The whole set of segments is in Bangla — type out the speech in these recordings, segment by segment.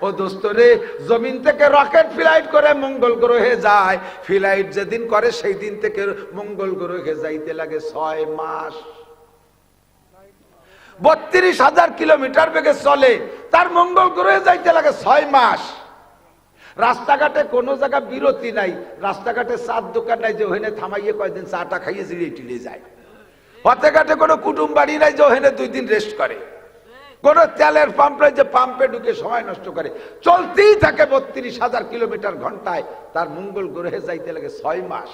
ও দোস্ত রে, জমিন থেকে রকেট ফ্লাইট করে মঙ্গল গ্রহে যায়, ফ্লাইট যেদিন করে সেই দিন থেকে মঙ্গল গ্রহে যাইতে লাগে 6 মাস। 32,000 কিলোমিটার বেগে চলে, তার মঙ্গল গ্রহে যাইতে লাগে 6 মাস। রাস্তাঘাটে কোনো জায়গা বিরতি নাই, রাস্তাঘাটে চার দোকান নাই যে ওখানে থামাইয়ে কয়েকদিন চাটা খাইয়ে জিরিয়ে টিলে যায়। পথে ঘাটে কোনো কুটুম বাড়ি নাই যে ওখানে 2 দিন রেস্ট করে। কোন তেলের পাম্প নাই যে পাম্পে ঢুকে সময় নষ্ট করে। চলতেই থাকে 32,000 কিলোমিটার ঘন্টায়, তার মঙ্গল গ্রহে যাইতে লাগে 6 মাস।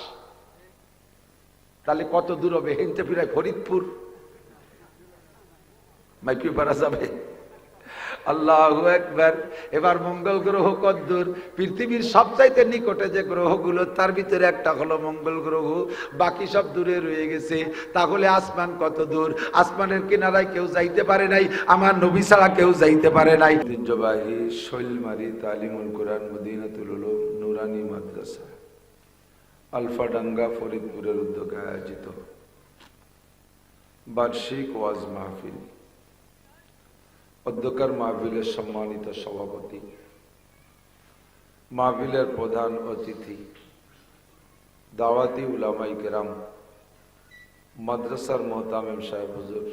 তাহলে কত দূর হবে? হেনতে ফিরায় ফরিদপুর মাইকি পারা যাবে। আল্লাহু আকবার। এবার মঙ্গল গ্রহ কত দূর? পৃথিবীর সবচাইতে নিকটে যে গ্রহগুলো তার ভিতরে একটা হলো মঙ্গল গ্রহ, বাকি সব দূরে রয়ে গেছে। তাহলে আসমান কত দূর? আসমানের কিনারায় কেউ যাইতে পারে নাই, আমার নবী ছাড়া কেউ যাইতে পারে নাই। ঐতিহ্যবাহী শৈলমারি তালিমুল কোরআন মদিনাতুল উলুম নুরানি মাদ্রাসা আলফাডাঙ্গা ফরিদপুরের উদ্যোগে আয়োজিত বার্ষিক ওয়াজ মাহফিল। অধ্যক্ষর মাহফিলের সম্মানিত সভাপতি, মাহফিলের প্রধান অতিথি, দাওয়াতি উলামায়ে কেরাম, মাদ্রাসার মোহতামিম সাহেব হুজুর,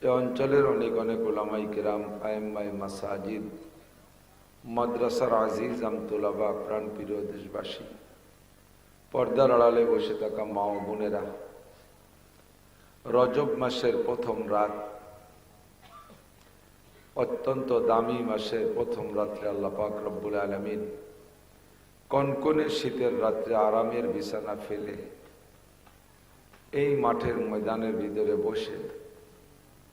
এ অঞ্চলের অনেক অনেক উলামায়ে কেরাম, আইম্মায়ে মাসাজিদ, মাদ্রাসার আজিজ আমতুলাবা, প্রাণপ্রিয় দেশবাসী, পর্দার আড়ালে বসে থাকা মা ও বোনেরা, রজব মাসের প্রথম রাত, অত্যন্ত দামি মাসের প্রথম রাত্রে আল্লাহ পাক রব্বুল আলামিন কনকনে শীতের রাত্রে আরামের বিছানা ফেলে এই মাঠের ময়দানের ভিতরে বসে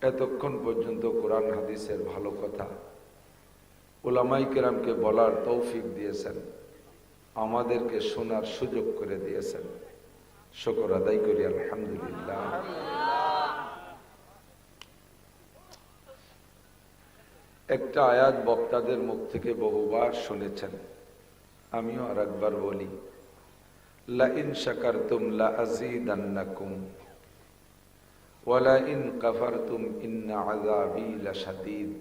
এতক্ষণ পর্যন্ত কোরআন হাদিসের ভালো কথা উলামায়ে কেরামকে বলার তৌফিক দিয়েছেন, আমাদেরকে শোনার সুযোগ করে দিয়েছেন। শুকর আদায় করি আলহামদুলিল্লাহ। একটা আয়াত বক্তাদের মুখ থেকে বহুবার শুনেছেন, আমিও আর একবার বলি, লা ইন শাকারতুম লা আযীদান্নাকুম ওয়া লা ইন কাফারতুম ইন্না আযাবী লাশাদীদ।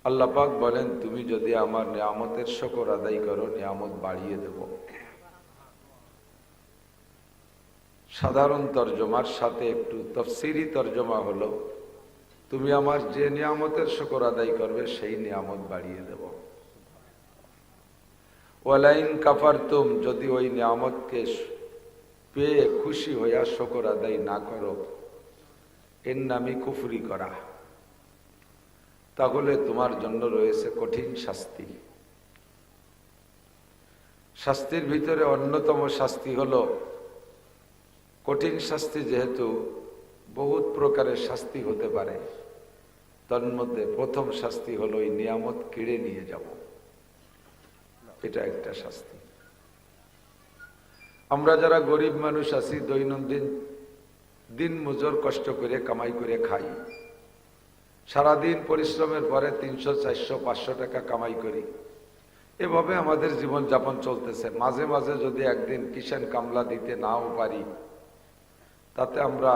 আল্লাহ পাক বলেন, তুমি যদি আমার নিয়ামতের শুকর আদায় করো, নিয়ামত বাড়িয়ে দেব। সাধারণ তরজমার সাথে একটু তাফসীরি তরজমা হলো, তুমি আমার যে নিয়ামতের শুকর আদায় করবে সেই নিয়ামত বাড়িয়ে দেব। ওয়ালাইন কাফারতুম, যদি ওই নিয়ামতকে পেয়ে খুশি হইয়া শুকর আদায় না করো, এর নামই কুফরি করা, তাহলে তোমার জন্য রয়েছে কঠিন শাস্তি। শাস্তির ভিতরে অন্যতম শাস্তি হলো, কঠিন শাস্তি যেহেতু বহুত প্রকারের শাস্তি হতে পারে, তন্মধ্যে প্রথম শাস্তি হলো এই নিয়ামত কেড়ে নিয়ে যাব, এটা একটা শাস্তি। আমরা যারা গরিব মানুষ আছি, দৈনন্দিন দিন মজুর কষ্ট করে কামাই করে খাই, সারাদিন পরিশ্রমের পরে 300, 400, 500 টাকা কামাই করি, এভাবে আমাদের জীবন যাপন চলতেছে। মাঝে মাঝে যদি একদিন কিষাণ কামলা দিতে নাও পারি, তাতে আমরা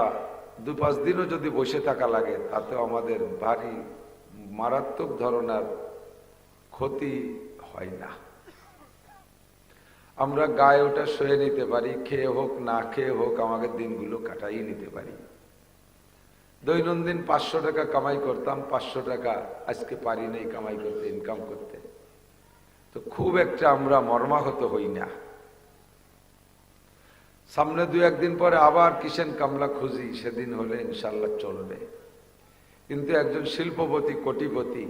2-5 দিনও যদি বসে থাকা লাগে, তাতেও আমাদের ভারী মারাত্মক ধরনের ক্ষতি হয় না। আমরা গায়ে ওটা সয়ে নিতে পারি, খেয়ে হোক না খেয়ে হোক আমাদের দিনগুলো কাটাই নিতে পারি। দৈনন্দিন 500 টাকা কামাই করতাম, 500 টাকা আজকে পারি নাই কামাই করতে, ইনকাম করতে, তো খুব একটা আমরা মর্মাহত হই না। সামনে 2-1 দিন পরে আবার কিষাণ কামলা খুঁজি, সেদিন হলে ইনশাল্লাহ চলবে। কিন্তু একজন শিল্পপতি, কোটিপতি,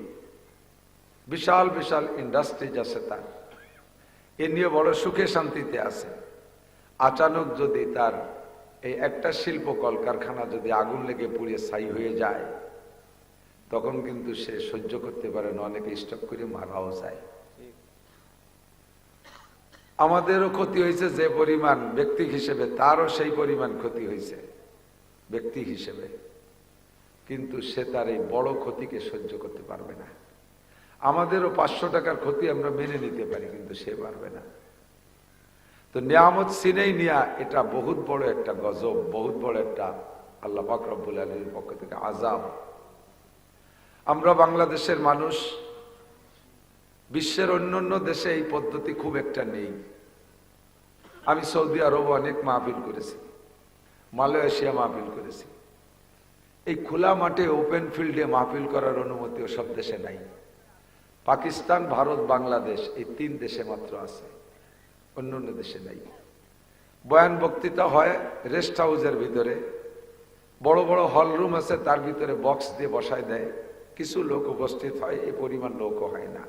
বিশাল বিশাল ইন্ডাস্ট্রিজ আছে, তার এ নিয়ে বড় সুখে শান্তিতে আছে। আচানক যদি তার এই একটা শিল্প কলকারখানা যদি আগুন লেগে পুড়িয়ে ছাই হয়ে যায়, তখন কিন্তু সে সহ্য করতে পারে না, অনেকে স্টক করে মারাও যায়। আমাদেরও ক্ষতি হয়েছে যে পরিমাণ ব্যক্তি হিসেবে, তারও সেই পরিমাণ ক্ষতি হয়েছে ব্যক্তি হিসেবে, কিন্তু সে তার এই বড় ক্ষতিকে সহ্য করতে পারবে না। আমাদেরও 500 টাকার ক্ষতি আমরা মেনে নিতে পারি, কিন্তু সে পারবে না। তো নিয়ামত ছিনেই নেয়া, এটা বহুত বড় একটা গজব, বহুত বড় একটা আল্লাহ পাক রব্বুল আলামিনের পক্ষ থেকে আযাব। আমরা বাংলাদেশের মানুষ, বিশ্বের অন্যান্য দেশে এই পদ্ধতি খুব একটা নেই। আমি সৌদি আরব অনেক মাহফিল করেছি, মালয়েশিয়া মাহফিল করেছি। এই খোলা মাঠে ওপেন ফিল্ডে মাহফিল করার অনুমতিও সব দেশে নাই। পাকিস্তান, ভারত, বাংলাদেশ এই 3 দেশে মাত্র আছে, অন্যান্য দেশে নাই। বয়ান বক্তৃতা হয় রেস্ট হাউসের ভিতরে, বড় বড় হল রুম আছে, তার ভিতরে বক্স দিয়ে বসায় দেয়, কিছু লোক উপস্থিত হয়, এই পরিমাণ লোকও হয় না।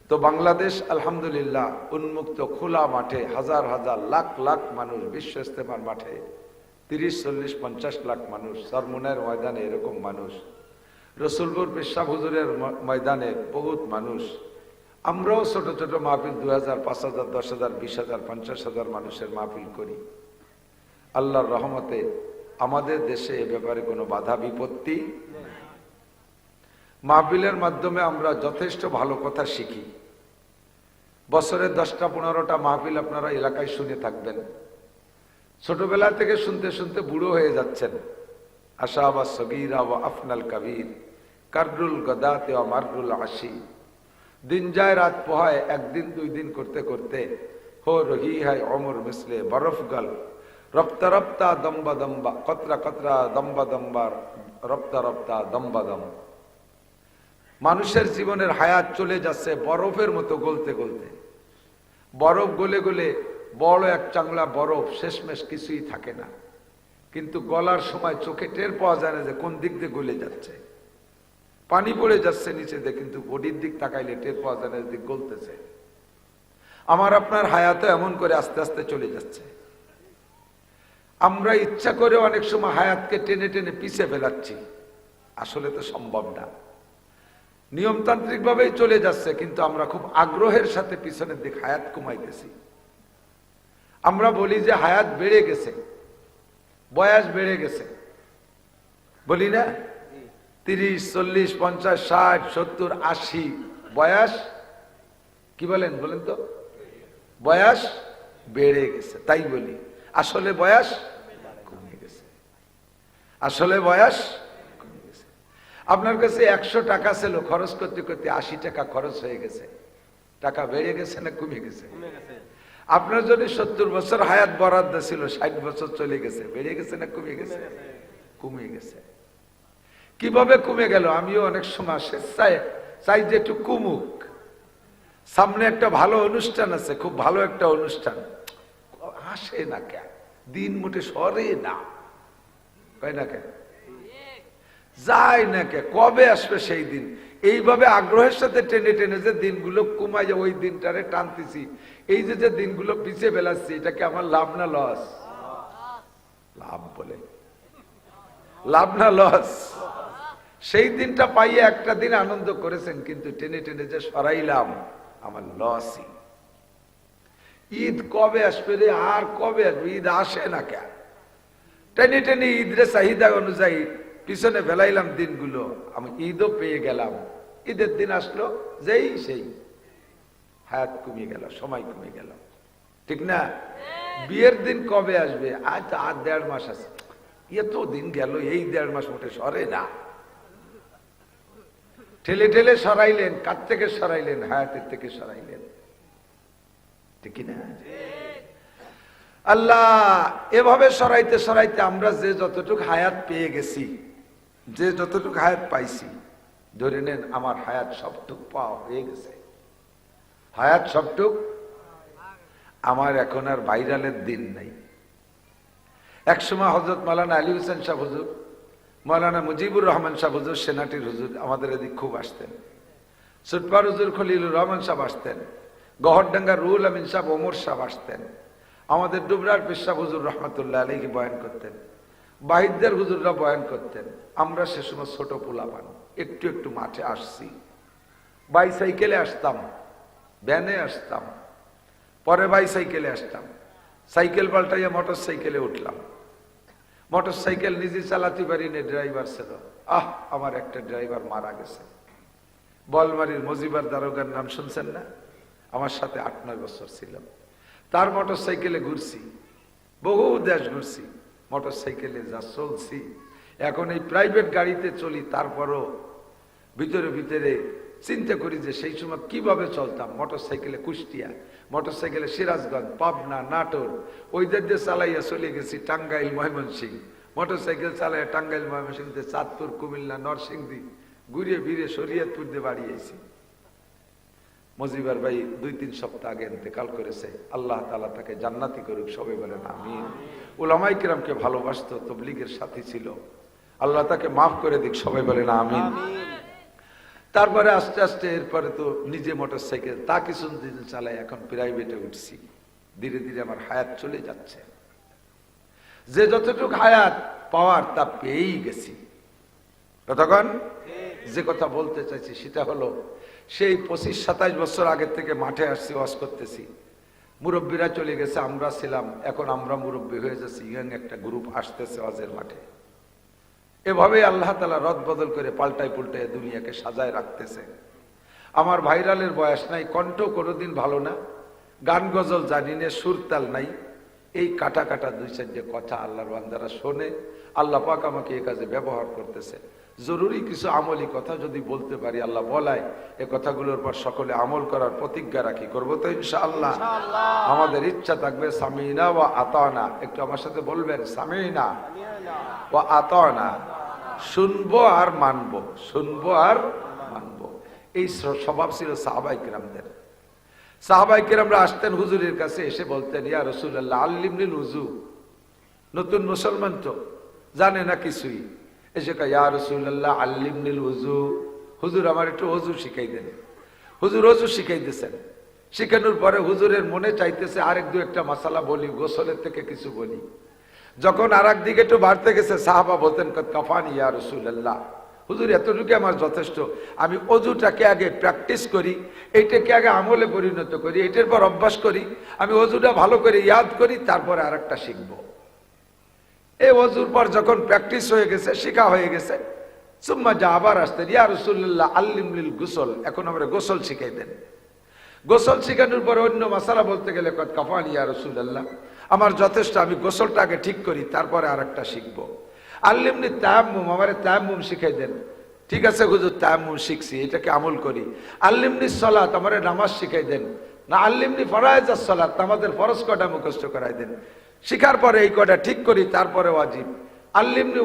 তো বাংলাদেশ আলহামদুলিল্লাহ উন্মুক্ত খোলা মাঠে হাজার হাজার লাখ লাখ মানুষ, বিশ্ব ইস্তেমার মাঠে 30, 40, 50 লাখ মানুষ, সরমুনের ময়দানে এরকম মানুষ, রসুলপুর পেশাব হুজুরের ময়দানে বহুত মানুষ। আমরাও ছোট ছোট মাহফিল 2000, 5000, 10,000, 20,000, 50,000 মানুষের মাহফিল করি। আল্লাহর রহমতে আমাদের দেশে এ ব্যাপারে কোনো বাধা বিপত্তি। মাহফিলের মাধ্যমে আমরা যথেষ্ট ভালো কথা শিখি। বছরে 10টা 15টা মাহফিল আপনারা এলাকায় শুনে থাকবেন। ছোটবেলা থেকে শুনতে শুনতে বুড়ো হয়ে যাচ্ছেন। আশাবা সগীরা ওয়া আফনাল কাবীর, কাররুল গদাতে ওয়া মাররুল আশি। দিন যায় রাত পোহায়, একদিন 2 দিন করতে করতে হো রহি হয় অমর মিসলে বরফ গল, রপ্তা রপ্তা দম্বা দম্বা, কতরা কতরা দম্বা দম্বার, রপ্তা রপ্তা দম্বা দম। মানুষের জীবনের হায়াত চলে যাচ্ছে বরফের মতো গলতে গলতে। বরফ গলে গলে বড় এক চাংলা বরফ, শেষমেশ কিছুই থাকে না। কিন্তু গলার সময় চোখে টের পাওয়া যায় না যে কোন দিক দিয়ে গলে যাচ্ছে। পানি পড়ে যাচ্ছে নিচে দিয়ে, কিন্তু বডির দিক তাকাইলে টের পাওয়া যায় না দিক গলতেছে। আমার আপনার হায়াত এমন করে আস্তে আস্তে চলে যাচ্ছে। আমরা ইচ্ছা করে অনেক সময় হায়াতকে টেনে টেনে পিছিয়ে ফেলাচ্ছি, আসলে তো সম্ভব না। নিয়মতান্ত্রিক ভাবেই চলে যাচ্ছে, কিন্তু আমরা খুব আগ্রহের সাথে পিছনের দিক হায়াত কমাইতেছি। আমরা বলি যে হায়াত বেড়ে গেছে, বয়স বেড়ে গেছে, বলি না? 30, 40, 50, 60, 70, 80 বয়স, কি বলেন বলেন তো? বয়স বেড়ে গেছে, তাই বলি। আসলে বয়স কমে গেছে, আসলে বয়স কমে গেছে। আপনার কাছে 100 টাকা ছিল, খরচ করতে করতে 80 টাকা খরচ হয়ে গেছে। টাকা বেড়ে গেছে না কমে গেছে? আপনার যদি 70 বছর হায়াত বরাদ্দ ছিল, 60 বছর চলে গেছে, বেড়ে গেছে না কমে গেছে? কমে গেছে। কিভাবে কমে গেল? আমিও অনেক সময় চাই যে একটু কমুক। সামনে একটা ভালো অনুষ্ঠান আছে, খুব ভালো একটা অনুষ্ঠান, আসে না কেন? দিন মোটে সরে না, তাই না? কেন যায় না? কে কবে আসবে সেই দিন? এইভাবে আগ্রহের সাথে টেনে টেনে যে দিনগুলো কমাই, ওই দিনটারে টানতেছি। এই যে যে দিনগুলো পিছিয়ে বেলাচ্ছি, এটা কি আমার লাভ না লস? লাভ বলে, লাভ না লস? সেই দিনটা পাইয়ে একটা দিন আনন্দ করেছেন, কিন্তু টেনে টেনে যে সরাইলাম, আমার লসই। ঈদ কবে আসবে রে, আর কবে আসবে? ঈদ আসে না কেন? টেনে টেনে ঈদের চাহিদা অনুযায়ী পিছনে ফেলাইলাম দিনগুলো, আমি ঈদও পেয়ে গেলাম। ঈদের দিন আসলো, যেই সেই হায়াত কমে গেল, সময় কমে গেল, ঠিক না? বিয়ের দিন কবে আসবে? আজ আর 1.5 মাস আছে। এত দিন গেল, এই 1.5 মাস মোটে সরে না। ঠেলে ঠেলে সরাইলেন, কার থেকে সরাইলেন? হায়াতের থেকে সরাইলেন, ঠিক না? আল্লাহ এভাবে সরাইতে সরাইতে আমরা যে যতটুকু হায়াত পেয়ে গেছি, যে যতটুকু হায়াত পাইছি, ধরে নেন আমার হায়াত সবটুক পাওয়া হয়ে গেছে। হায়াত সবটুক আমার, এখন আর ভাইরালের দিন নাই। একসময় হযরত মাওলানা আলী হোসেন সাহেব হুজুর, মাওলানা মুজিবুর রহমান সাহেব হুজুর, সেনাটির হুজুর আমাদের এদিক খুব আসতেন। সুটপার হুজুর খলিলুর রহমান সাহেব আসতেন। গহরডাঙ্গার রুহুল আমিন সাহেব, ওমর সাহেব আসতেন। আমাদের ডুবরার পেশাব হুজুর রহমতুল্লাহ আলাইহি বয়ান করতেন। বাহিদদের হুজুররা বয়ান করতেন। আমরা সে সময় ছোট পোলাপান, একটু একটু মাঠে আসছি। বাইসাইকেলে আসতাম, ভ্যানে আসতাম, পরে বাইসাইকেলে আসতাম। সাইকেল পাল্টাইয়া মোটর সাইকেলে উঠলাম। মোটর সাইকেল নিজে চালাতে পারি না, ড্রাইভার ছিল। আমার একটা ড্রাইভার মারা গেছে। বলমারির মজিবার দারোগার নাম শুনছেন না? আমার সাথে 8-9 বছর ছিল। তার মোটর সাইকেলে ঘুরছি, বহু দেশ ঘুরছি, মোটর সাইকেলে যা চলছি। এখন এই প্রাইভেট গাড়িতে চলি, তারপরও ভিতরে ভিতরে চিন্তা করি যে সেই সময় কিভাবে চলতাম। মোটরসাইকেলে কুষ্টিয়া, মোটরসাইকেলে সিরাজগঞ্জ, পাবনা, নাটোর, ওইদের দিয়ে চালাইয়া চলে গেছি টাঙ্গাইল, ময়মনসিংহ। মোটরসাইকেল চালাইয়া টাঙ্গাইল, ময়মনসিংহতে চাঁদপুর, কুমিল্লা, নরসিংদী ঘুরিয়ে ফিরে শরীয়তপুর দিয়ে বাড়ি আইছি। মজিবার ভাই 2-3 সপ্তাহ আগে ইন্তেকাল করেছে, আল্লাহ তাআলা তাকে জান্নাতি করুক, সবাই বলেন আমিন। উলামায়ে কিরামকে ভালোবাসতো, তাবলীগের সাথী ছিল, আল্লাহ তাকে মাফ করে দিক, সবাই বলেন আমিন। তারপরে আস্তে আস্তে এরপরে তো নিজে মোটরসাইকেল তা কিছুদিন চালাই, এখন প্রাইভেটে উঠছি। ধীরে ধীরে আমার হায়াত চলে যাচ্ছে, যে যতটুকু হায়াত পাওয়ার তা পেয়েই গেছি। তখন যে কথা বলতে চাইছি সেটা হলো, সেই 25-27 বছর আগের থেকে মাঠে আসছি, ওয়াজ করতেছি। মুরব্বীরা চলে গেছে, আমরা ছিলাম, এখন আমরা মুরব্বী হয়ে যাচ্ছি, ইয়াং একটা গ্রুপ আসতেছে ওয়াজের মাঠে। এভাবেই আল্লাহ তাআলা রদ বদল করে পাল্টায় পুল্টায় দুনিয়াকে সাজায় রাখতেছে। আমার ভাইরালের বয়স নাই, কণ্ঠ কোনোদিন ভালো না, গান গজল জানি না, সুরতাল নাই। এই কাটা কাটা 2-4 কথা আল্লাহর বান্দারা শোনে, আল্লাহ পাক আমাকে এই কাজে ব্যবহার করতেছে। জরুরি কিছু আমলি কথা যদি বলতে পারি, আল্লাহ বলায় এ কথাগুলোর পর সকলে আমল করার প্রতিজ্ঞা রাখি, করবো তো ইনশাআল্লাহ। আমাদের ইচ্ছা থাকবে সামিনা ওয়া আতানা, একটু আমার সাথে বলবেন সামিনা ওয়া আতানা, শুনবো আর মানবো, শুনবো আর মানবো। এই স্বভাব ছিল সাহাবায়ে কিরামদের। সাহাবায়ে কিরামরা আসতেন হুজুরের কাছে, এসে বলতেন ইয়া রাসূলুল্লাহ আল্লিমনিল উযু। নতুন মুসলমান তো জানে না কিছুই, এসে কয় ইয়া রাসূলুল্লাহ আল্লিমনিল উযু, হুজুর আমার একটু ওযু শিখাই দেন। হুজুর ওযু শিখাই দিয়েছেন। শিখানোর পরে হুজুরের মনে চাইতেছে আরেক 2-1টা মাসালা বলি, গোসলের থেকে কিছু বলি। যখন আর একদিকে একটু বাড়তে গেছে, সাহাবা বলতেন কাফানি ইয়া রাসূলুল্লাহ, হুজুর এতটুকু আমার যথেষ্ট। আমি অজুটাকে আগে প্র্যাকটিস করি, এইটাকে আগে আমলে পরিণত করি, এটার পর অভ্যাস করি, আমি অজুটা ভালো করে ইয়াদ করি, তারপরে আর একটা শিখবো। এই অজুর পর যখন প্র্যাকটিস হয়ে গেছে, শিখা হয়ে গেছে, সুম্মা যা আবার আসতেন ইয়া রাসূলুল্লাহ আল্লিমনিল গুসল, এখন আমরা গোসল শিখাই দেন। গোসল শিখানোর পরে অন্য মাসালা বলতে গেলে কাফানি ইয়া রাসূলুল্লাহ, আমার যথেষ্ট, আমি গোসলটা আগে ঠিক করি, তারপরে আর একটা শিখবো। আল্লিমনি তায়াম্মুম, আমারে তায়াম্মুম শিখাই দেন। ঠিক আছে হুজুর, তায়াম্মুম শিখছি, এটাকে আমল করি। আল্লিমনি সালাত, আমারে নামাজ শিখাই দেন। না আল্লিমনি ফরায়েজাস সালাত, আমাদের ফরজ কটা মুখস্থ করাই দেন। শিখার পরে এই কটা ঠিক করি, তারপরে ওয়াজিব। আল্লিমনি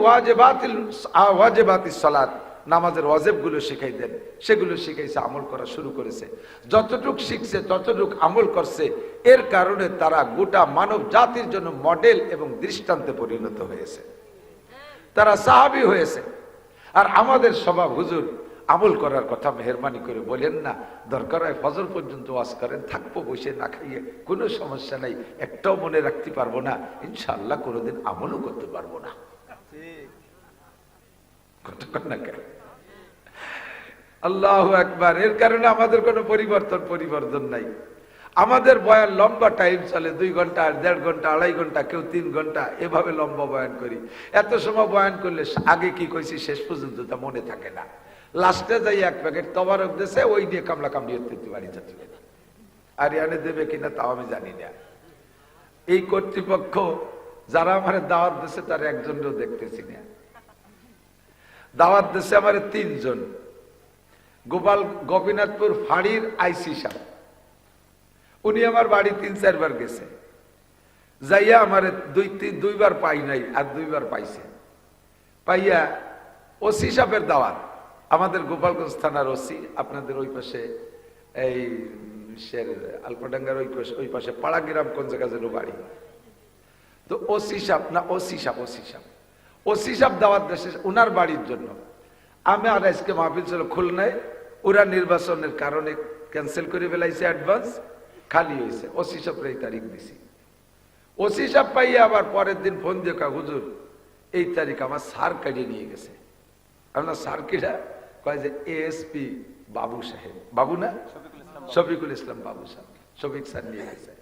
ওয়াজিবাতিস সালাত, নামাজের ওয়াজিবগুলো শিখাই দেন। সেগুলো শিখাইছে, আমল করা শুরু করেছে। যতটুক শিখছে ততটুক আমল করছে, এর কারণে তারা গোটা মানব জাতির জন্য মডেল এবং দৃষ্টান্তে পরিণত হয়েছে, তারা সাহাবী হয়েছে। আর আমাদের স্বভাব, হুজুর আমল করার কথা মেহরবানি করে বলেন না, দরকার হয় ফজর পর্যন্ত ওয়াজ করেন, থাকবো বসে না খাইয়ে, কোনো সমস্যা নাই, একটাও মনে রাখতে পারবো না, ইনশাআল্লাহ কোনোদিন আমলও করতে পারবো না। আল্লাহু আকবার। এর কারণে আমাদের কোনো পরিবর্তন নাই। আমাদের বয়ান লম্বা টাইম চলে, 2 ঘন্টা, 1.5 ঘন্টা, 2.5 ঘন্টা, কেউ 3 ঘন্টা, এভাবে লম্বা বয়ান করি। এত সময় বয়ান করলে আগে কি কইছি শেষ পর্যন্ত তা মনে থাকে না। লাস্টে যাই 1 প্যাকেট তবারক দেশে, ওই দিয়ে কামলা কামড়ি হতে বাড়ি যাচ্ছে। আর এনে দেবে কিনা তাও আমি জানি না। এই কর্তৃপক্ষ যারা আমার দাওয়াত দিচ্ছে তার একজনও দেখতেছি না। দাওয়াত দিচ্ছে আমার 3 জন। গোপীনাথপুর ফাঁড়ির আইসি সাহেব, উনি আমার বাড়ি 3-4 বার গেছে, যাইয়া আমার 2 বার পাই নাই, আর 2 বার পাইছে। পাইয়া ওসি সাহেবের দাওয়াত, আমাদের গোপালগঞ্জ থানার ওসি, আপনাদের ওই পাশে এই আলপাডাঙ্গার ওই পাশে পাড়াগ্রাম কোন জায়গায় বাড়ি। তো ওসি সাহেব দাওয়াত দেশে ওনার বাড়ির জন্য। আমি আর আজকে মাহফিল ছিল খুলনায়, ওরা নির্বাচনের কারণে ক্যান্সেল করে ফেলাইছে, অ্যাডভান্স খালি হয়েছে। ওসি সাহেব এই তারিখ দিছি। ওসি সাহেব পাইয়া আবার পরের দিন ফোন দিয়ে কয় হুজুর এই তারিখ আমার স্যার কাটিয়ে নিয়ে গেছে। আপনার স্যার কিরা? কয় যে এএসপি বাবু সাহেব, বাবু না শফিকুল ইসলাম বাবু সাহেব, শফিক স্যার নিয়ে গেছে।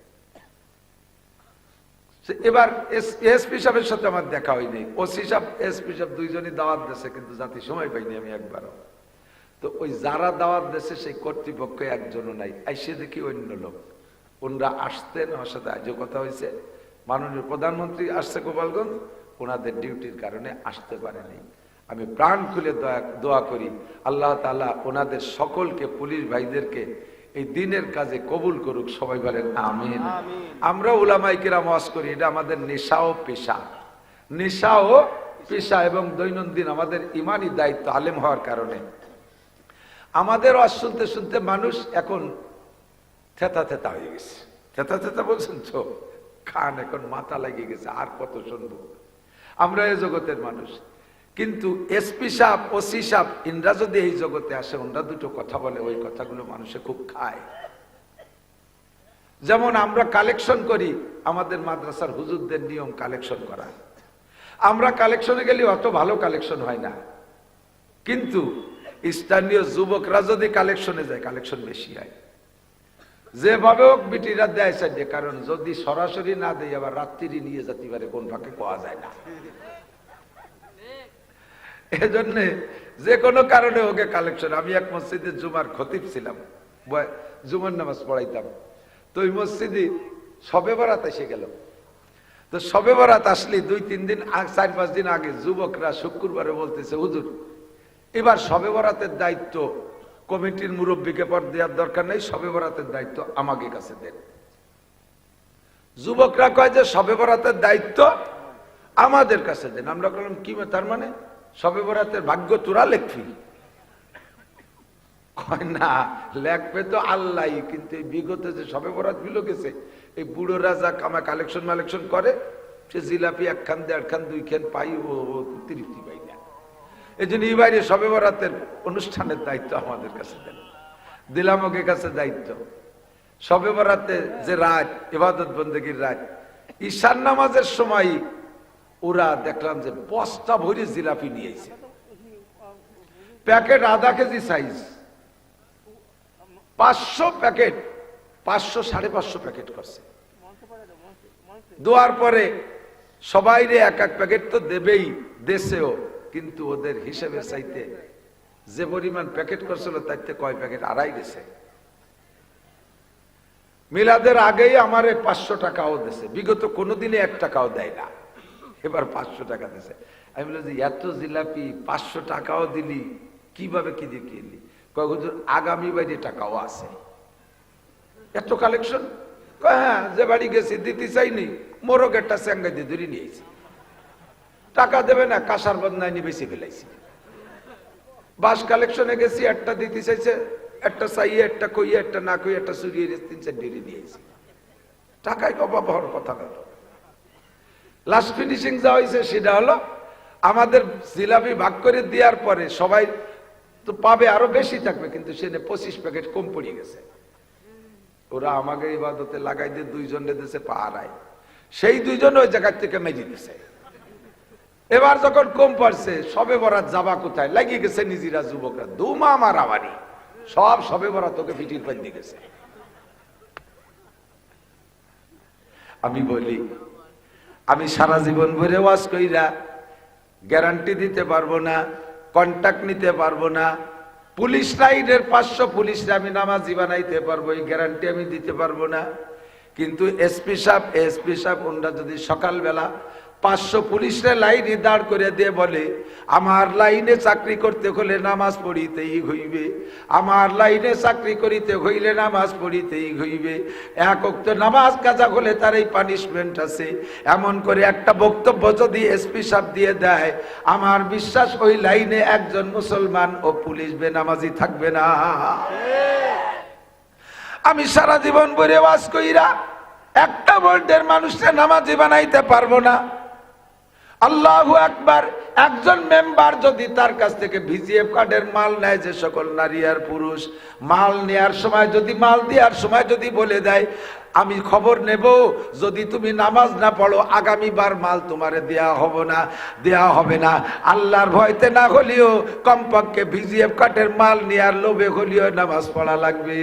এবার এসপি সাহেবের সাথে আমার দেখা হয়নি। ওসি সাহেব এসপি সাহেব 2 জনই দাওয়াত দিয়েছে, কিন্তু জাতি সময় পাইনি আমি একবারও। তো ওই যারা দাওয়াত দিয়েছে সেই কর্তৃপক্ষ একজনও নাই। আইসে দেখি অন্য লোক, ওনারা আসতেন, আমার সাথে আজও কথা হয়েছে। মাননীয় প্রধানমন্ত্রী আসছে গোপালগঞ্জ, ওনাদের ডিউটির কারণে আসতে পারেনি। আমি প্রাণ খুলে দোয়া করি আল্লাহ তাআলা ওনাদের সকলকে, পুলিশ ভাইদেরকে এই দিনের কাজে কবুল করুক। সবাই বলেন আমিন। আমরা উলামায়ে কেরাম ওয়াজ করি, এটা আমাদের নেশা ও পেশা, নেশা ও পেশা, এবং দৈনন্দিন আমাদের ইমানি দায়িত্ব আলেম হওয়ার কারণে। আমাদের ওয়াজ শুনতে শুনতে মানুষ এখন থেতা থেতা হয়ে গেছে। থেতা থেতা বলছেন তো, কান এখন মাথা লাগিয়ে গেছে, আর কত শুনবো। আমরা এই জগতের মানুষ, কিন্তু এসপি সাহেব, ওসি সাহেব, ইনরা যদি এই জগতে আসে, ওনরা দুটো কথা বলে, ওই কথাগুলো মানুষে খুব খায়। যেমন আমরা কালেকশন করি, আমাদের মাদ্রাসার হুজুরদের নিয়ম কালেকশন করা। আমরা কালেকশনে গেলে অত ভালো কালেকশন হয় না, কিন্তু স্থানীয় যুবকরা যদি কালেকশনে যায়, কালেকশন বেশি হয়। যেভাবে হোক বিটিরা দেয় সাইডে, কারণ যদি সরাসরি না দেয় আবার রাত্রি নিয়ে যেতে পারে, কোন ফাঁকে পাওয়া যায় না। এজন্য যে কোনো কারণে ওকে কালেকশন। আমি এক মসজিদে জুমার খতিব ছিলাম, জুমার নামাজ পড়াইতাম। তো ওই মসজিদে শবে বরাত এসে গেল। তো শবে বরাত আসলে 2-3 দিন, 4-5 দিন আগে যুবকরা শুক্রবারে বলতেছে, হুজুর এবার শবে বরাতের দায়িত্ব কমিটির মুরব্বীকে পর দেওয়ার দরকার নেই, শবে বরাতের দায়িত্ব আমাকে কাছে দেন। যুবকরা কয় যে শবে বরাতের দায়িত্ব আমাদের কাছে দেন। আমরা বললাম কি, তার মানে শবে বরাতের ভাগ্য তোরা লেখবি? কয় না, লেখবে তো আল্লাহ, কিন্তু এই বিগত যে শবে বরাত গুলো গেছে, এই বুড়ো রাজা কামা কালেকশন মালেকশন করে, সে জিলাপি 1 খান 1.5 খান 2 খান পাই, ও তৃপ্তি পাই না। এই জন্য এই বাইরে শবে বরাতের অনুষ্ঠানের দায়িত্ব আমাদের কাছে দেন। দিলাম ওকে কাছে দায়িত্ব। শবে বরাতে যে রাত, ইবাদত বন্দেগীর রাত, ঈশান নামাজের সময় ওরা দেখলাম যে বস্তা ভরে জিলাপি নিয়েছে, প্যাকেট আধা কেজি সাইজ, 500 প্যাকেট, 500-550 প্যাকেট করছে। দেওয়ার পরে সবাই রে 1-1 প্যাকেট তো দেবেই, দেশেও, কিন্তু ওদের হিসেবে চাইতে যে পরিমাণ প্যাকেট করছিল তাইতে কয় প্যাকেট আড়াই গেছে। মিলাদের আগেই আমারে 500 টাকাও দিছে, বিগত কোনোদিনে 1 টাকাও দেয় না, এবার 500 টাকা দিছে। আমি বললাম যে এত জিলাপি 500 টাকাও দিলি, কিভাবে কি দিয়ে কিনলি? কয় হুজুর আগামী বাড়ি টাকাও আছে। এত কালেকশন? হ্যাঁ, যে বাড়ি গেছি দিতে চাইনি, মোরগ একটা স্যাঙ্গাই দিয়ে ধরে নিয়েছি, টাকা দেবে না, কাঁসার বদনাইনি বেশি ফেলাইছি। বাস কালেকশনে গেছি, একটা দিতে চাইছে, একটা চাইয়ে, একটা কইয়ে, একটা না কইয়ে, একটা চুরিয়ে 3-4 ডেরি নিয়েছি। টাকায় অভাব হওয়ার কথা না। লাস্ট ফিনিশিং যা হয়েছে সেটা হলো, আমাদের জিলাপি ভাগ করে দেওয়ার পরে সবাই তো পাবে, আরো বেশি থাকবে, কিন্তু সে 25 প্যাকেট কম পড়ে গেছে। ওরা আমাকে ইবাদতে লাগাই দিয়ে 2 জনে দেশে পাহারায়, সেই 2 জন ওই জায়গার থেকে মেজে দিছে। এবার যখন কম পড়ছে, শবে বরাত যাবা কোথায়, লাগিয়ে গেছে নিজেরা যুবকরা, দুমা মারামারি, সব শবে বরাত ওকে ফিটির পান দিয়ে গেছে। আমি বলি, আমি সারা জীবন ভরে ওয়াজ কইরা গ্যারান্টি দিতে পারবো না, কন্ট্যাক্ট নিতে পারবো না। পুলিশ লাইনের 500 পুলিশরা আমি নামাজি বানাইতে পারবো, এই গ্যারান্টি আমি দিতে পারবো না। কিন্তু এসপি সাহেব ওনারা যদি সকালবেলা 500 পুলিশরা লাইনে দাঁড় করে দিয়ে বলে, আমার লাইনে চাকরি করতে হলে নামাজ পড়িতেই হইবে, আমার লাইনে চাকরি করিতে হইলে নামাজ পড়িতেই হইবে, 1 ওয়াক্ত নামাজ কাজা হলে তার এই পানিশমেন্ট আছে, এমন করে একটা বক্তব্য যদি এসপি সাহেব দিয়ে দেয়, আমার বিশ্বাস ওই লাইনে একজন মুসলমান ও পুলিশ বেনামাজি থাকবে না। আমি সারা জীবন ভরে ওয়াজ কইরা একটা ভোল্টের মানুষকে নামাজি বানাইতে পারবো না। আল্লাহু আকবার। একজন মেম্বার যদি তার কাছ থেকে ভিজিএফ কার্ডের মাল নেয়, যে সকল নারী আর পুরুষ, মাল নেয়ার সময় যদি, মাল দেওয়ার সময় যদি বলে দেয়, আমি খবর নেব, যদি তুমি নামাজ না পড়ো আগামীবার মাল তোমারে দেয়া হবে না। আল্লাহর ভয়তে না হলেও কমপক্ষে ভিজিএফ কার্ডের মাল নেয়ার লোভে হলেও নামাজ পড়া লাগবে।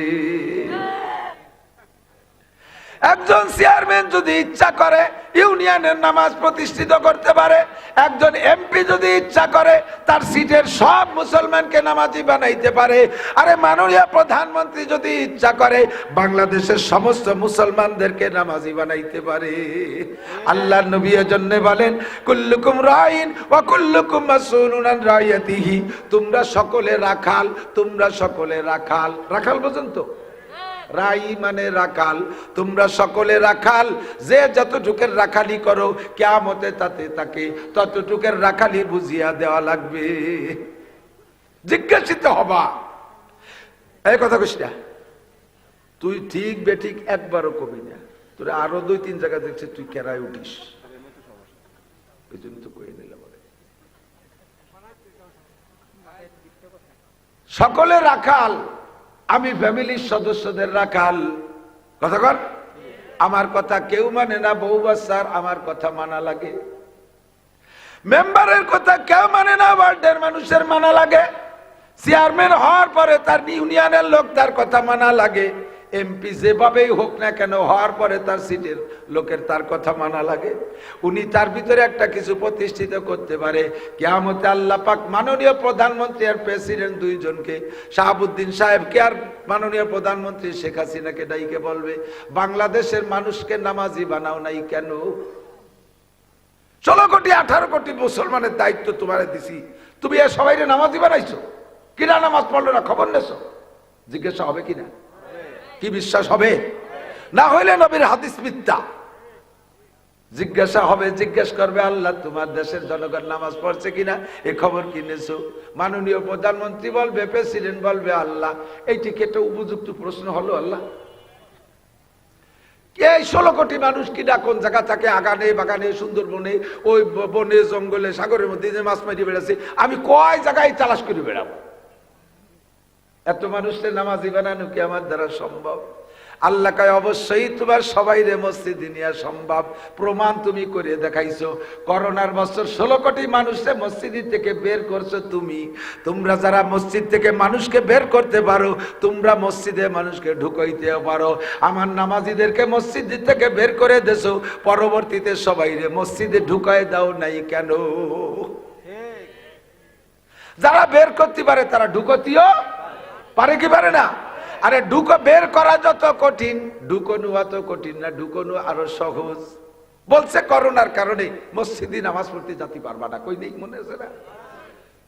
একজন চেয়ারম্যান যদি ইচ্ছা করে ইউনিয়নের নামাজ প্রতিষ্ঠিত করতে পারে, একজন এমপি যদি ইচ্ছা করে তার সিটের সব মুসলমানকে নামাজি বানাইতে পারে, আরে মাননীয় প্রধানমন্ত্রী যদি ইচ্ছা করে বাংলাদেশের সমস্ত মুসলমানদেরকে নামাজি বানাইতে পারে। আল্লাহর নবী এজন্য বলেন কুল্লুকুম রাইন ওয়া কুল্লুকুম মাসউলুন আন রাইয়াতিহি, তোমরা সকলে রাখাল, তোমরা সকলে রাখাল। রাখাল বুঝেন তো? রাই মানে রাখাল, তোমরা সকলে রাখাল। যে যতটুকের রাখালি করো কিয়ামতে তাতে তাকে ততটুকের রাখালি বুঝিয়া দেওয়া লাগবে, জিজ্ঞাসিত হবা। এই কথা কইস না, তুই ঠিক বেঠিক একবারও কবি না, তোর আরো 2-3 জায়গা দেখছে তুই কেরায় উঠিস, এই জন্য তো কয়ে নিলাম। সকলে রাখাল, আমি ফ্যামিলির সদস্যদের রাখাল। কথা কর, আমার কথা কেউ মানে না, বউ বাচ্চার আমার কথা মানা লাগে, মেম্বারের কথা কেউ মানে না, ওয়ার্ডের মানুষের মানা লাগে, চেয়ারম্যান হওয়ার পরে তার ইউনিয়নের লোক তার কথা মানা লাগে, এমপি যেভাবেই হোক না কেন হওয়ার পরে তার সিটের লোকের তার কথা মানা লাগে। উনি তার ভিতরে একটা কিছু প্রতিষ্ঠিত করতে পারে, কিয়ামতে আল্লাহ পাক মাননীয় প্রধানমন্ত্রী আর প্রেসিডেন্ট দুইজনকে, শাহাবুদ্দিন সাহেবকে আর মাননীয় প্রধানমন্ত্রী শেখ হাসিনাকে ডাইকে বলবে বাংলাদেশের মানুষকে নামাজি বানাও নাই কেন? 16 কোটি 18 কোটি মুসলমানের দায়িত্ব তোমারে দিছি, তুমি এ সবাইরে নামাজি বানাইছো, কিনা নামাজ পড়লো না খবর নেছো? জিজ্ঞাসা হবে কিনা? কি বিশ্বাস হবে? না হইলে নবীর হাদিস মিথ্যা। জিজ্ঞাসা হবে, জিজ্ঞেস করবে আল্লাহ তোমার দেশের জনগণ নামাজ পড়ছে কিনা, এই খবর কিনেছো? মাননীয় প্রধানমন্ত্রী বলবে, প্রেসিডেন্ট বলবে আল্লাহ এইটি কি একটা উপযুক্ত প্রশ্ন হলো? আল্লাহ এই 16 কোটি মানুষ কিনা কোন জায়গা থাকে, আগানে বাগানে সুন্দরবনে ওই বনে জঙ্গলে সাগরের মধ্যে যে মাছ মারি বেড়াচ্ছে, আমি কয় জায়গায় তালাশ করে বেড়াবো? এত মানুষের নামাজি বানানো কি আমার দ্বারা সম্ভব? আল্লাহ কয় অবশ্যই তোমার সবাই রে মসজিদে নিয়ে সম্ভব। প্রমাণ তুমি করে দেখাইছো। করোনার বছর 16 কোটি মানুষকে মসজিদ থেকে বের করছো তুমি। তোমরা যারা মসজিদ থেকে মানুষকে বের করতে পারো, তোমরা মসজিদে মানুষকে ঢুকাইতে পারো। আমার নামাজিদেরকে মসজিদ থেকে বের করে দেছো, পরবর্তীতে সবাই রে মসজিদে ঢুকাই দাও নাই কেন? যারা বের করতে পারে তারা ঢুকতিও পারে কি পারে না? আরে ঢুকো বের করা যত কঠিন, ঢুকনো অত কঠিন না, ঢুকনো আরো সহজ। বলছে করোনার কারণে মসজিদে নামাজ পড়তে যেতে পারবা না, কই নেই মনে আছে না?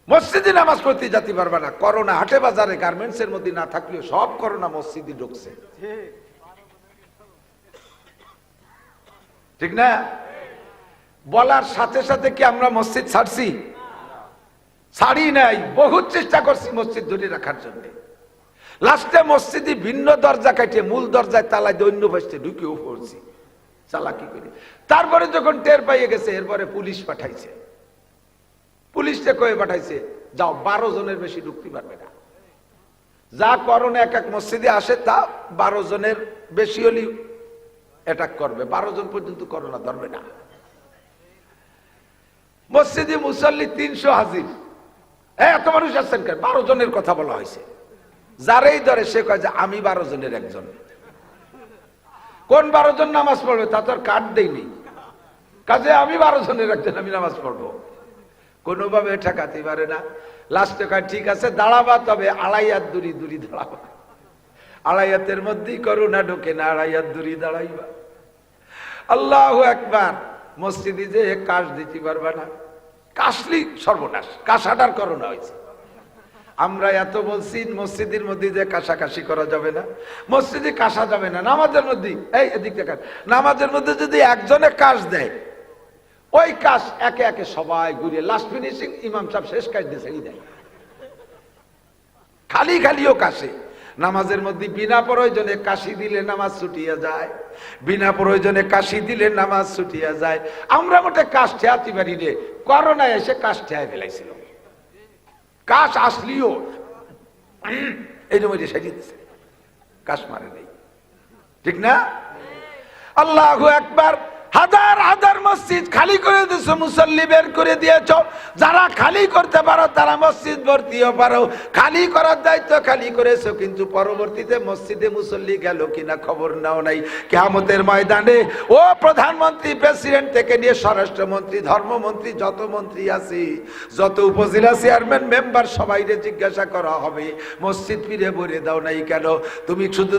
মসজিদে নামাজ পড়তে যেতে পারবা না। করোনা হাটে বাজারে গার্মেন্টস এর মধ্যে না থাকলেও সব করোনা মসজিদে ঢুকছে, ঠিক না? বলার সাথে সাথে কি আমরা মসজিদ ছাড়ছি? ছাড়ি নাই। বহুত চেষ্টা করছি মসজিদ ধরে রাখার জন্য। লাস্টে মসজিদে ভিন্ন দরজা কাটিয়ে মূল দরজায় তালা দিয়ে অন্য পাশে ঢুকেও পড়ছি চালাকি করে। তারপরে যখন টের পাইয়ে গেছে, এরপরে পুলিশ পাঠাইছে। পুলিশকে কয়ে পাঠাইছে যাও 12 জনের বেশি ঢুকতে পারবে না। যা করোনা এক এক মসজিদে আসে তা 12 জনের বেশি হলে অ্যাটাক করবে, 12 জন পর্যন্ত করোনা ধরবে না। মসজিদে মুসল্লি 300 হাজির, এত মানুষ আসছেন কেন? 12 জনের কথা বলা হয়েছে। যারেই ধরে সে কয় যে আমি 12 জনের একজন। কোন 12 জন নামাজ পড়বে তা তো আর কার্ড দেয়নি, কাজে আমি 12 জনের একজন, আমি নামাজ পড়বো। কোনোভাবে ঠেকাতে পারে না। লাস্টে কয় ঠিক আছে দাঁড়াবা, তবে 2.5 হাত দূরি দূরি দাঁড়াবা। 2.5 হাতের মধ্যেই করোনা ঢোকে না, 2.5 হাত দূরি দাঁড়াইবা। আল্লাহু আকবার। মসজিদে যে কাশ দিতে পারবা না, কাশলি সর্বনাশ। কাশাটার করোনা হয়েছে। আমরা এত বলছি মসজিদের মধ্যে যে কাশাকাশি করা যাবে না, মসজিদে কাশা যাবে না। নামাজের মধ্যে এই এদিক থেকে নামাজের মধ্যে যদি একজনে কাশ দেয়, ওই কাশ একে একে সবাই ঘুরিয়ে লাস্ট ফিনিশিং ইমাম সাহেব শেষ কাজ দিয়ে ছেড়ে দেয়। খালি খালিও কাশে। নামাজের মধ্যে বিনা প্রয়োজনে কাশি দিলে নামাজ ছুটিয়া যায়, বিনা প্রয়োজনে কাশি দিলে নামাজ ছুটিয়া যায়। আমরা মোটে কাশ ঠেয়াতে পারি রে, করোনা এসে কাশ ঠেয়াই ফেলাইছিল। কাশ আসলিও এই জন্য সাজিয়ে দিচ্ছে, কাশ মারে নেই, ঠিক না? আল্লাহু আকবার। হাজার হাজার মসজিদ খালি করে দিয়েছো, মুসল্লি বের করে দিয়েছো। যারা খালি করতে পারো তারা মসজিদ ভর্তিও পারো, খালি করার দায়িত্ব খালি করেছো, কিন্তু পরবর্তীতে মসজিদে মুসল্লি গেল কিনা খবর নাও নাই। কিয়ামতের ময়দানে ও প্রধানমন্ত্রী, প্রেসিডেন্ট থেকে নিয়ে স্বরাষ্ট্রমন্ত্রী, ধর্মমন্ত্রী, যত মন্ত্রী আছে, যত উপজেলা চেয়ারম্যান, মেম্বার, সবাইরে জিজ্ঞাসা করা হবে মসজিদ ফিরে ভরে দাও নাই কেন? তুমি শুধু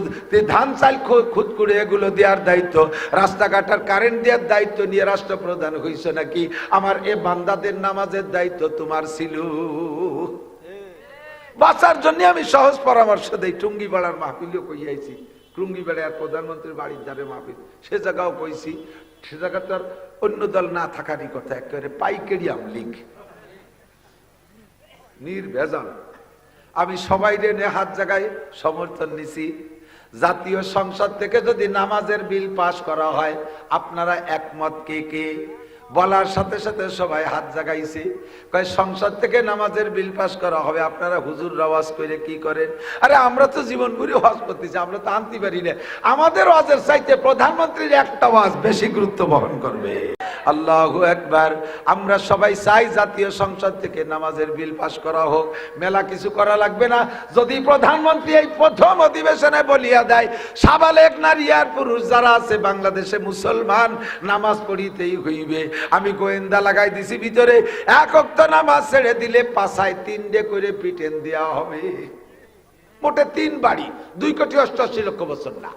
ধান চাল খুদ করে এগুলো দেওয়ার দায়িত্ব, রাস্তাঘাটার কারেন্ট দেওয়ার দায়িত্ব নিয়ে রাষ্ট্রপ্রধান হইছ নাকি? আমার এ বান্দাদের নামাজের দায়িত্ব তোমার ছিল। বাঁচার জন্য আমি সহজ পরামর্শ দেই। টুঙ্গিপাড়ার মাহফিলও কইয়াছি, টুঙ্গিপাড়ার প্রধানমন্ত্রীর বাড়ির ধারে মাহফিল, সে জায়গাও কইছি। সে জায়গা তো আর অন্য দল না থাকারই কথা, একেবারে পাইকারি আমলিগ, নির্ভেজাল। আমি সবাই রে হাত জায়গায় সমর্থন নিছি। জাতীয় সংসদ থেকে যদি নামাজের বিল পাস করা হয়, আপনারা একমত কে কে? বলার সাথে সাথে সবাই হাত জাগাইছে। কয় সংসদ থেকে নামাজের বিল পাস করা হবে, আপনারা হুজুর ওয়াজ করে কি করেন? আরে আমরা তো জীবন ভরে ওয়াজ করতেছি, আমরা তো আনতে পারি না। আমাদের ওয়াজের চাইতে প্রধানমন্ত্রীর একটা ওয়াজ বেশি গুরুত্ব বহন করবে। আল্লাহু আকবার। আমরা সবাই চাই জাতীয় সংসদ থেকে নামাজের বিল পাস করা হোক, মেলা কিছু করা লাগবে না। যদি প্রধানমন্ত্রী এই প্রথম অধিবেশনে বলিয়া দেয় সাবালেক নারী আর পুরুষ যারা আছে বাংলাদেশে মুসলমান, নামাজ পড়িতেই হইবে। আমি গোয়েন্দা লাগাই দিছি ভিতরে, এক ওয়াক্ত নামাজ ছেড়ে দিলে পাছায় 3 করে পিটেন দেওয়া হবে। মোটে 3 বাড়ি, 2,88,00,000 বছর না।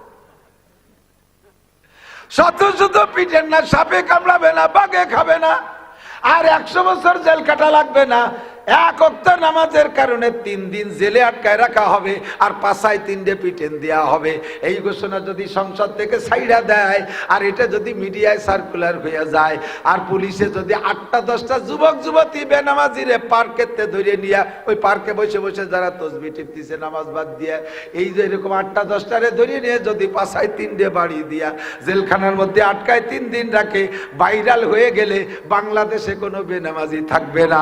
শত শত পিটেন না, সাপে কামড়াবে না, বাঘে খাবে না, আর 100 বছর জেল কাটা লাগবে না। এক ওয়াক্ত নামাজের কারণে 3 দিন জেলে আটকায় রাখা হবে, আর পাছায় 3 পিটেন দেওয়া হবে। এই ঘোষণা যদি সংসদ থেকে ছাইড়া দেয়, আর এটা যদি মিডিয়ায় সার্কুলার হয়ে যায়, আর পুলিশে যদি 8টা-10টা যুবক যুবতী বেনামাজিরে পার্কেতে ধরে নিয়ে, ওই পার্কে বসে বসে যারা তসবিহ টিপতেছে নামাজ বাদ দিয়ে, এই যে এরকম 8টা-10টারে ধরে নিয়ে যদি পাছায় 3 বাড়ি দিয়া জেলখানার মধ্যে আটকায় 3 দিন রাখে, ভাইরাল হয়ে গেলে বাংলাদেশে কোনো বেনামাজি থাকবে না।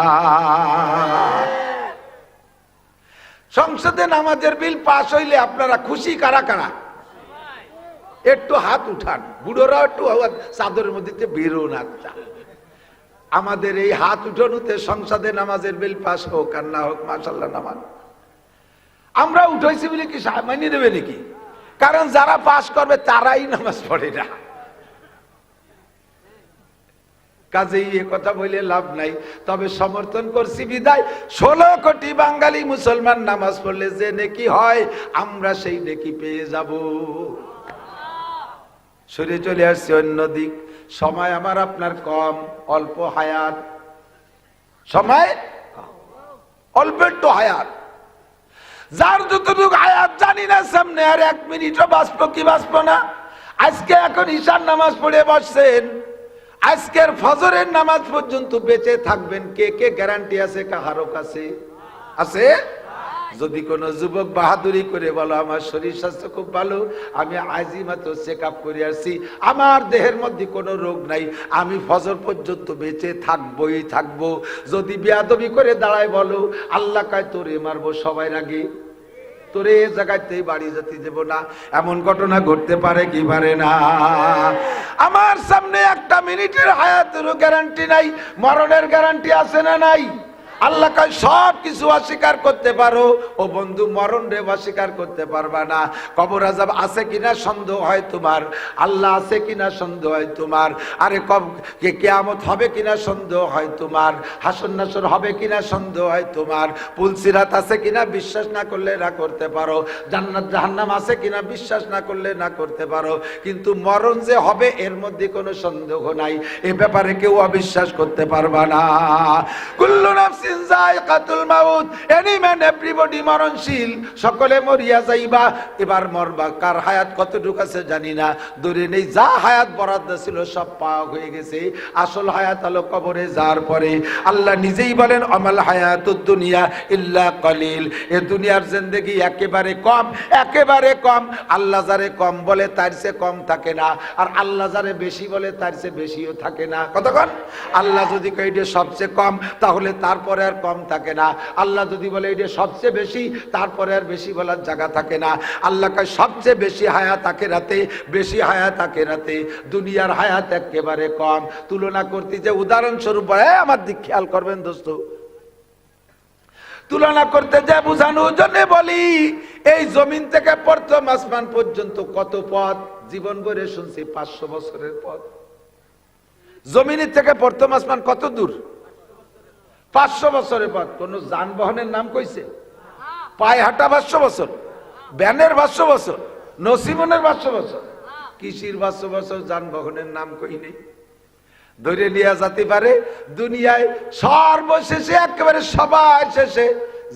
সংসদে নামাজের বিল পাস হইলে আপনারা খুশি কারা কারা? একটু হাত উঠান। বুড়োরা একটু চাদরের মধ্যে বেরো না। আমাদের এই হাত উঠানোতে সংসদে নামাজের বিল পাস হোক আর না হোক, মাশাআল্লাহ নামাজ আমরা উঠাইছি বলে কি মানিয়ে দেবে নাকি? কারণ যারা পাস করবে তারাই নামাজ পড়ে না। কাজেই এ কথা বলে লাভ নাই। তবে সমর্থন করছি বিদায় 16 কোটি বাঙালি মুসলমান নামাজ পড়লে যে নেকি হয়, আমরা সেই নেকি পেয়ে যাব। সরে চলে আসছে অন্যদিক। সময় আমার আপনার কম, অল্প হায়াত, সময় অল্প একটু হায়াত। যার যতটুকু হায়াত জানি না সামনে আর 1 মিনিটও বাঁচবো কি বাঁচবো না। আজকে এখন ঈশার নামাজ পড়ে বসছেন, আজকের ফজরের নামাজ পর্যন্ত বেঁচে থাকবেন কে কে গ্যারান্টি আছে কাহারও কাছে? আছে? যদি কোনো যুবক বাহাদুরি করে বলো আমার শরীর স্বাস্থ্য খুব ভালো, আমি আজই মাত্র চেক আপ করে আসছি, আমার দেহের মধ্যে কোনো রোগ নাই, আমি ফজর পর্যন্ত বেঁচে থাকবোই থাকবো। যদি বেয়াদবি করে দাঁড়ায় বলো আল্লাহ কয় তোরে মারবো সবার আগে, তোরে এ জায়গাতেই বাড়ি যেতে দেব না, এমন ঘটনা ঘটতে পারে কি পারে না? আমার সামনে 1 মিনিটের হায়াতেরও গ্যারান্টি নাই, মরণের গ্যারান্টি আছে না নাই? আল্লাহ কয় সব কিছু অস্বীকার করতে পারো, ও বন্ধু মরণ রে অস্বীকার করতে পারবা না। কবর আযাব আছে কিনা সন্দেহ হয় তোমার, আল্লাহ আছে কিনা সন্দেহ হয় তোমার, আরে কিয়ামত হবে কিনা সন্দেহ হয় তোমার, হাসর নাসর হবে কিনা সন্দেহ হয় তোমার, পুলসিরাত আছে কিনা বিশ্বাস না করলে না করতে পারো, জান্নাত জাহান্নাম আছে কিনা বিশ্বাস না করলে না করতে পারো, কিন্তু মরণ যে হবে এর মধ্যে কোনো সন্দেহ নাই, এ ব্যাপারে কেউ অবিশ্বাস করতে পারবা না। কুল্লু নাফসিন যায়কাতুল মাউত, এনি ম্যান এভরিবডি মরণশীল, সকলে মরিয়া যাইবা। এবার মরবা, কার হায়াত কতটুকু আছে জানি না, ধরে নেই যা হায়াত বরাদ্দ ছিল সব পাওয়া হয়ে গেছে। আসল হায়াত হলো কবরে যাওয়ার পরে। আল্লাহ নিজেই বলেন আমাল হায়াতুদ দুনিয়া ইল্লা কলিল, এ দুনিয়ার জিন্দেগি একেবারে কম, একেবারে কম। আল্লাহ যারে কম বলে তার চেয়ে কম থাকে না, আর আল্লাহ যারে বেশি বলে তার চেয়ে বেশিও থাকে না। কতক্ষণ? আল্লাহ যদি কইতে সবচেয়ে কম, তাহলে তারপরে তারপরে আর কম থাকে না। আল্লাহ যদি বলে এটা সবচেয়ে বেশি, তারপরে আর বেশি বলার জায়গা থাকে না। আল্লাহ কয় সবচেয়ে বেশি হায়াত আখিরাতে, বেশি হায়াত আখিরাতে, দুনিয়ার হায়াত একেবারে কম। তুলনা করতে যে উদাহরণস্বরূপ আমার দিক খেয়াল করবেন দোস্ত, তুলনা করতে যে বোঝানোর জন্য বলি, এই জমিন থেকে প্রথম আসমান পর্যন্ত কত পথ? জীবন ভরে শুনছি 500 বছরের পথ। জমিনের থেকে প্রথম আসমান কত দূর? 500 বছরের পথ। কোন যানবাহনের নাম কইছে? পায়ে হাঁটা 500 বছর, ব্যানের 500 বছর, নসিমনের 500 বছর, কৃষির 500 বছর, যানবাহনের নাম কই নেই। ধরে নিয়ে যেতে পারে দুনিয়ায় সর্বশেষে একেবারে সবার শেষে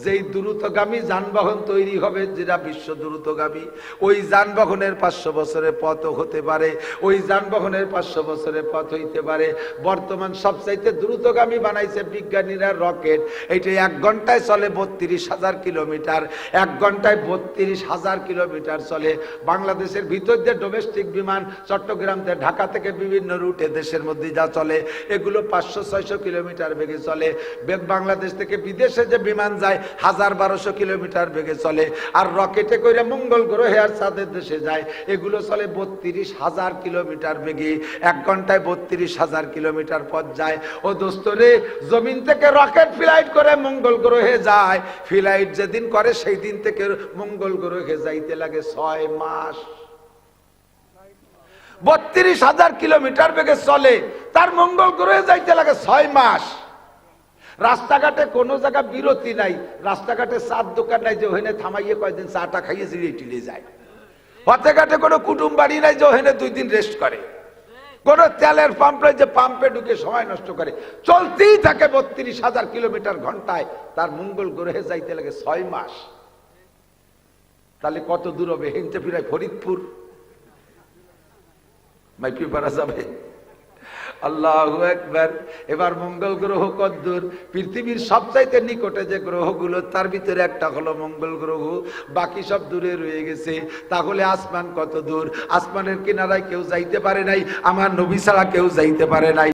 যেই দ্রুতগামী যানবাহন তৈরি হবে, যেটা বিশ্ব দ্রুতগামী, ওই যানবাহনের 500 বছরের পথ হতে পারে, ওই যানবাহনের 500 বছরের পথ হইতে পারে। বর্তমান সবচাইতে দ্রুতগামী বানাইছে বিজ্ঞানীরা রকেট। এইটা 1 ঘন্টায় চলে 32,000 কিলোমিটার, 1 ঘন্টায় 32,000 কিলোমিটার চলে। বাংলাদেশের ভিতর দিয়ে ডোমেস্টিক বিমান চট্টগ্রাম থেকে ঢাকা থেকে বিভিন্ন রুটে দেশের মধ্যে যা চলে, এগুলো 500-600 কিলোমিটার বেগে চলে। বাংলাদেশ থেকে বিদেশে যে বিমান যায় 1000-1200 কিলোমিটার বেগে চলে। আর রকেটে করে মঙ্গল গ্রহে আর চাঁদের দেশে যায়, এগুলো চলে 32,000 কিলোমিটার বেগে। 1 ঘন্টায় 32,000 কিলোমিটার পথ যায়। ও দোস্ত রে, জমিন থেকে রকেট ফ্লাইট করে মঙ্গল গ্রহে যায়, ফ্লাইট যেদিন করে সেই দিন থেকে মঙ্গল গ্রহে যাইতে লাগে 6 মাস। 32,000 কিলোমিটার বেগে চলে, তার মঙ্গল গ্রহে যাইতে লাগে 6 মাস। রাস্তাঘাটে কোনো জায়গা বিরতি নাই, রাস্তাঘাটে চার দোকান নাই যে ওখানে থামাইয়ে কয়েকদিন চাটা খাইয়ে জিরিয়ে টিলে যায়। পথে ঘাটে কোনো কুটুম বাড়ি নাই যে ওখানে 2 দিন রেস্ট করে। কোন তেলের পাম্প নাই যে পাম্পে ঢুকে সময় নষ্ট করে। চলতেই থাকে 32,000 কিলোমিটার ঘন্টায়, তার মঙ্গল গ্রহে যাইতে লাগে 6 মাস। তাহলে কত দূর হবে? হেনতে ফিরায় ফরিদপুর মাইপি পারা যাবে। আল্লাহু আকবার। এবার মঙ্গল গ্রহ কত দূর? পৃথিবীর সবচাইতে নিকটে যে গ্রহগুলো, তার ভিতরে একটা হলো মঙ্গল গ্রহ, বাকি সব দূরে রয়ে গেছে। তাহলে আসমান কত দূর? আসমানের কিনারায় কেউ যাইতে পারে নাই, আমার নবী ছাড়া কেউ যাইতে পারে নাই।